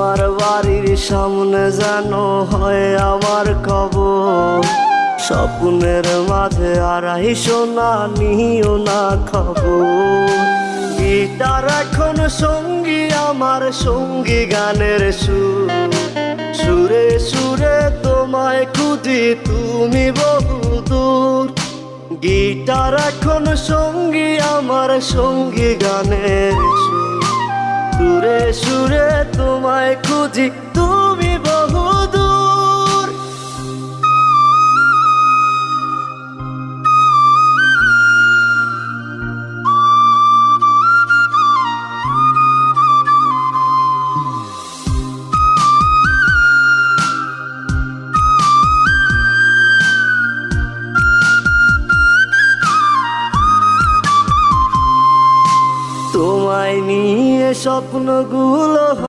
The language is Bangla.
তোমার বাড়ির সামনে যেন হয় আমার কবর। স্বপ্নের মাঝে আড়াই সোনা নিও না খবর। গিটার এখন সঙ্গী আমার, সঙ্গী গানের সুর। সুরে সুরে তোমায় খুঁজি তুমি বহুদূর। গিটার এখন সঙ্গী আমার, সঙ্গী গানের সুর। সুরে সুরে তোমায় খুঁজি তুমি বহুদূর। তোমায় নিয়ে স্বপ্নগুলো